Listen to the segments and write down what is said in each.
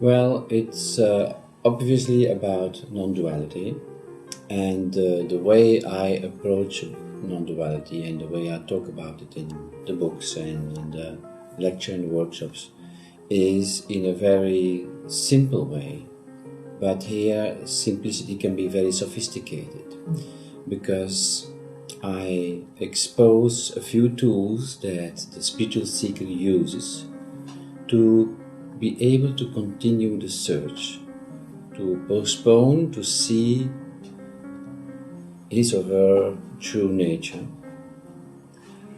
Well, it's obviously about non-duality, and the way I approach non-duality and the way I talk about it in the books and in the lecture and workshops is in a very simple way. But here, simplicity can be very sophisticated because I expose a few tools that the spiritual seeker uses to be able to continue the search, to postpone, to see his or her true nature.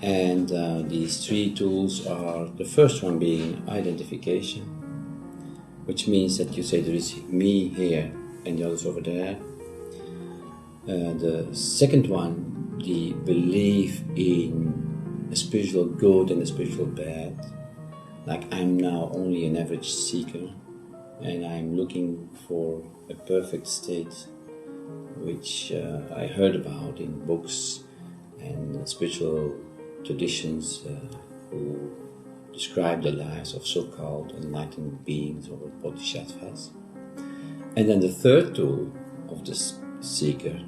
And these three tools are, the first one being identification, which means that you say there is me here and the others over there. The second one, the belief in a spiritual good and a spiritual bad. Like I'm now only an average seeker and I'm looking for a perfect state, which I heard about in books and spiritual traditions who describe the lives of so-called enlightened beings or bodhisattvas. And then the third tool of the seeker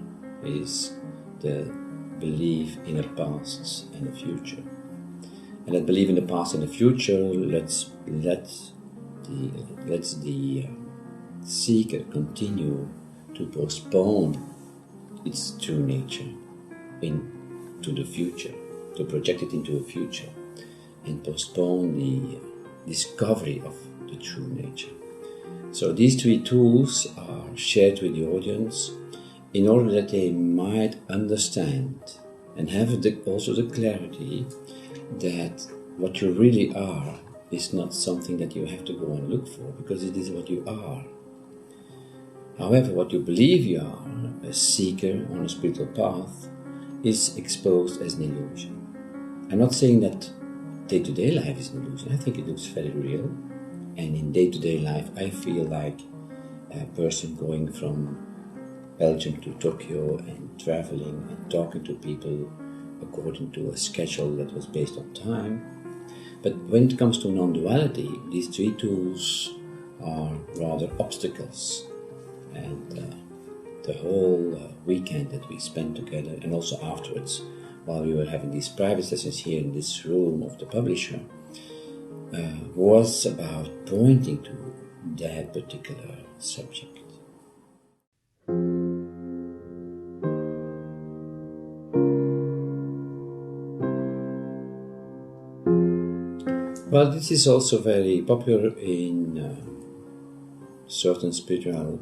is the belief in a past and a future. And that belief in the past and the future lets the seeker continue to postpone its true nature into the future, to project it into a future, and postpone the discovery of the true nature. So these three tools are shared with the audience in order that they might understand and have also the clarity that what you really are is not something that you have to go and look for, because it is what you are. However, what you believe you are, a seeker on a spiritual path, is exposed as an illusion. I'm not saying that day-to-day life is an illusion. I think it looks very real. And in day-to-day life, I feel like a person going from Belgium to Tokyo and traveling and talking to people according to a schedule that was based on time. But when it comes to non-duality, these three tools are rather obstacles. And the whole weekend that we spent together, and also afterwards, while we were having these private sessions here in this room of the publisher, was about pointing to that particular subject. Well, this is also very popular in certain spiritual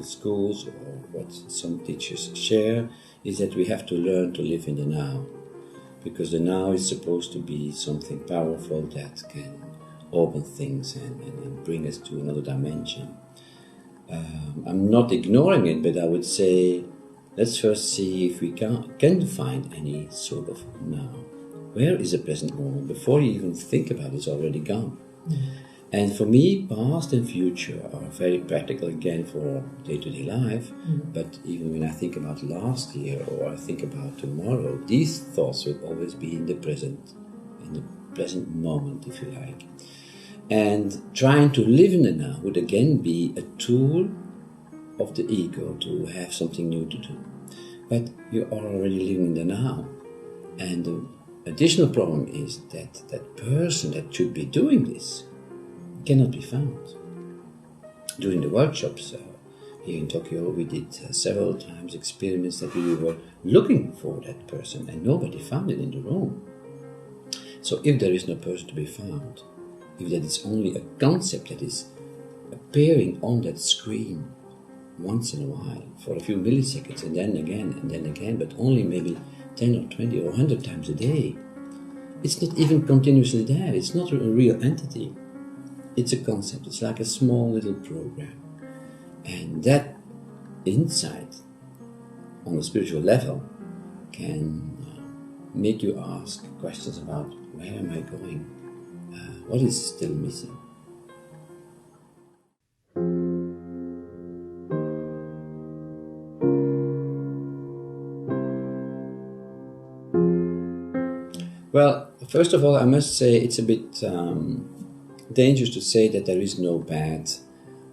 schools, or what some teachers share, is that we have to learn to live in the now, because the now is supposed to be something powerful that can open things and bring us to another dimension. I'm not ignoring it, but I would say let's first see if we can find any sort of now. Where is the present moment? Before you even think about it, it's already gone. Mm-hmm. And for me, past and future are very practical again for day-to-day life. Mm-hmm. But even when I think about last year or I think about tomorrow, these thoughts will always be in the present moment, if you like. And trying to live in the now would again be a tool of the ego to have something new to do. But you are already living in the now. And the additional problem is that that person that should be doing this cannot be found. During the workshops here in Tokyo, we did several times experiments that we were looking for that person and nobody found it in the room. So if there is no person to be found, if that is only a concept that is appearing on that screen once in a while for a few milliseconds and then again, but only maybe 10 or 20 or 100 times a day, it's not even continuously there. It's not a real entity. It's a concept. It's like a small little program. And that insight on a spiritual level can make you ask questions about where am I going? What is still missing? Well, first of all, I must say it's a bit dangerous to say that there is no bad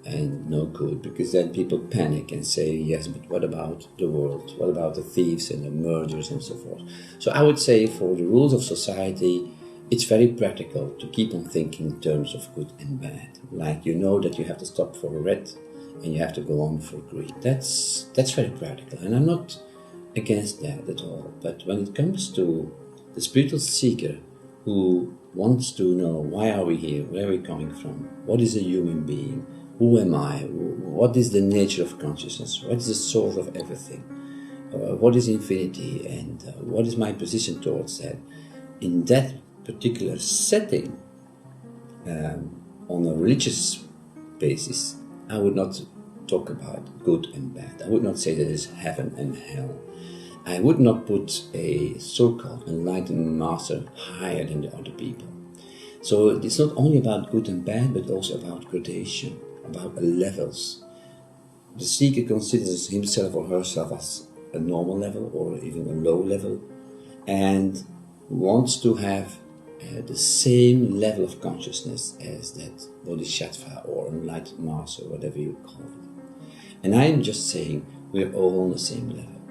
and no good, because then people panic and say, yes, but what about the world? What about the thieves and the murderers and so forth? So I would say for the rules of society, it's very practical to keep on thinking in terms of good and bad. Like, you know that you have to stop for red and you have to go on for green. That's very practical, and I'm not against that at all. But when it comes to the spiritual seeker who wants to know, why are we here? Where are we coming from? What is a human being? Who am I? What is the nature of consciousness? What is the source of everything? What is infinity? And what is my position towards that? In that particular setting, on a religious basis, I would not talk about good and bad. I would not say that there's heaven and hell. I would not put a so-called enlightened master higher than the other people. So it's not only about good and bad, but also about gradation, about levels. The seeker considers himself or herself as a normal level or even a low level, and wants to have the same level of consciousness as that bodhisattva or enlightened master, whatever you call it. And I am just saying we're all on the same level.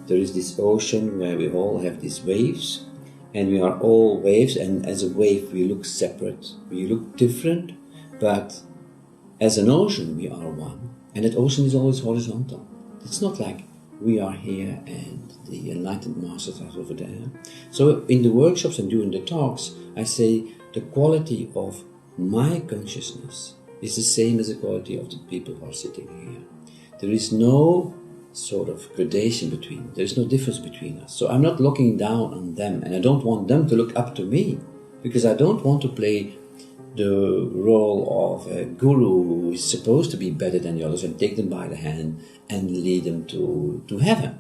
There is this ocean where we all have these waves, and we are all waves, and as a wave we look separate, we look different, but as an ocean we are one, and that ocean is always horizontal. It's not like we are here and the enlightened masters are over there. So in the workshops and during the talks, I say the quality of my consciousness is the same as the quality of the people who are sitting here. There is no sort of gradation between, there is no difference between us. So I'm not looking down on them, and I don't want them to look up to me, because I don't want to play the role of a guru who is supposed to be better than the others and take them by the hand and lead them to heaven.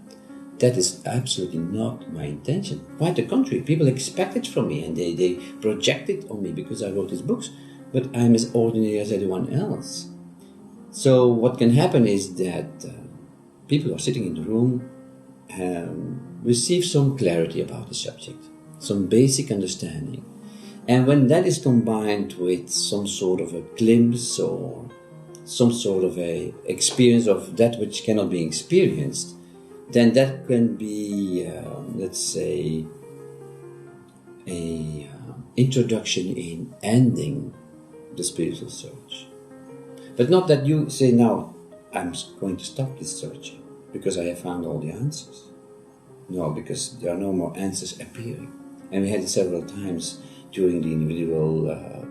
That is absolutely not my intention. Quite the contrary, people expect it from me and they project it on me because I wrote these books, but I'm as ordinary as anyone else. So what can happen is that people who are sitting in the room receive some clarity about the subject, some basic understanding. And when that is combined with some sort of a glimpse or some sort of a experience of that which cannot be experienced, then that can be, let's say, a introduction in ending the spiritual search. But not that you say, now I'm going to stop this searching because I have found all the answers. No, because there are no more answers appearing. And we had it several times during the individual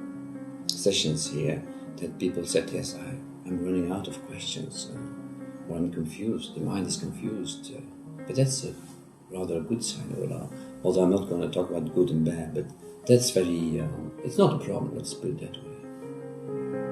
sessions here that people said, yes, I'm running out of questions, or I'm confused, the mind is confused. But that's rather a good sign, although I'm not going to talk about good and bad, but that's very, it's not a problem, let's put it that way.